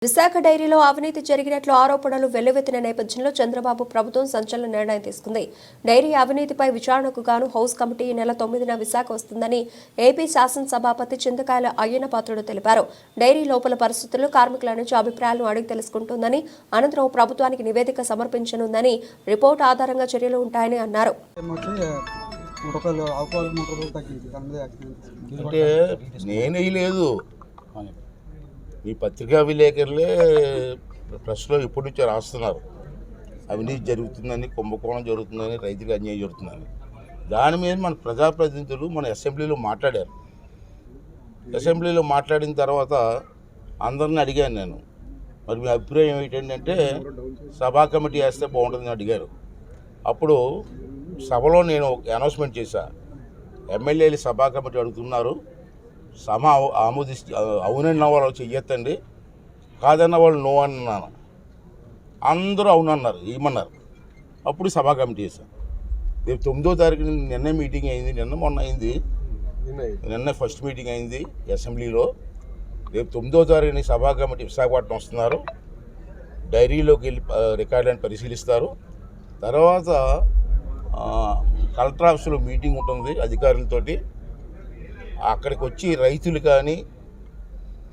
విశాఖ డైరీలో అవినీతి జరిగినట్లు ఆరోపణలు వెల్లువెత్తిన నేపథ్యంలో చంద్రబాబు ప్రభుత్వం సంచలన నిర్ణయం తీసుకుంది. డైరీ అవినీతిపై విచారణకు గాను హౌస్ కమిటీ ఈ నెల 9న విశాఖ వస్తుందని ఏపీ శాసనసభాపతి చింతకాయల అయ్యన్నపాత్రుడు తెలిపారు. డైరీ లోపల పరిస్థితులు కార్మికుల నుంచి అభిప్రాయాలను అడిగి తెలుసుకుంటుందని, అనంతరం ప్రభుత్వానికి నివేదిక సమర్పించనుందని, రిపోర్టు ఆధారంగా చర్యలు ఉంటాయని అన్నారు. ఈ పత్రికా విలేకరులే ప్రెస్లో ఇప్పటి నుంచో రాస్తున్నారు, అవినీతి జరుగుతుందని, కుంభకోణం జరుగుతుందని, రైతులకు అన్యాయం జరుగుతుందని. దాని మీద మన ప్రజాప్రతినిధులు మన అసెంబ్లీలో మాట్లాడారు. అసెంబ్లీలో మాట్లాడిన తర్వాత అందరిని అడిగాను నేను, మరి మీ అభిప్రాయం ఏంటంటే సభా కమిటీ వేస్తే బాగుంటుందని అడిగారు. అప్పుడు సభలో నేను అనౌన్స్మెంట్ చేశా, ఎమ్మెల్యేలు సభా కమిటీ అడుగుతున్నారు, సమ అవునన్న వాళ్ళు చెయ్యొద్దండి, కాదన్న వాళ్ళు నో అన్నాను. అందరూ అవునన్నారు, ఏమన్నారు. అప్పుడు సభా కమిటీ చేశాను. రేపు 9వ తారీఖున నిన్న మీటింగ్ అయింది, మొన్న అయింది, నిన్న ఫస్ట్ మీటింగ్ అయింది అసెంబ్లీలో. రేపు 9వ తారీఖున సభా కమిటీ విశాఖపట్నం వస్తున్నారు, డైరీలోకి వెళ్ళి రికార్డులను పరిశీలిస్తారు. తర్వాత కలెక్టర్ ఆఫీసులో మీటింగ్ ఉంటుంది అధికారులతోటి. అక్కడికి వచ్చి రైతులు కానీ,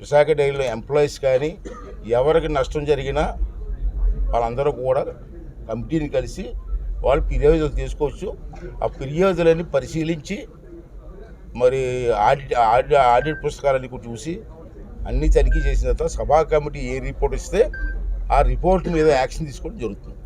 విశాఖ డైరీలో ఎంప్లాయీస్ కానీ, ఎవరికి నష్టం జరిగినా వాళ్ళందరూ కూడా కమిటీని కలిసి వాళ్ళు ఫిర్యాదులు తీసుకోవచ్చు. ఆ ఫిర్యాదులన్నీ పరిశీలించి మరి ఆడిట్ పుస్తకాలన్నీ చూసి అన్నీ తనిఖీ చేసిన తర్వాత సభా కమిటీ ఏ రిపోర్ట్ ఇస్తే ఆ రిపోర్ట్ మీద యాక్షన్ తీసుకోవడం జరుగుతుంది.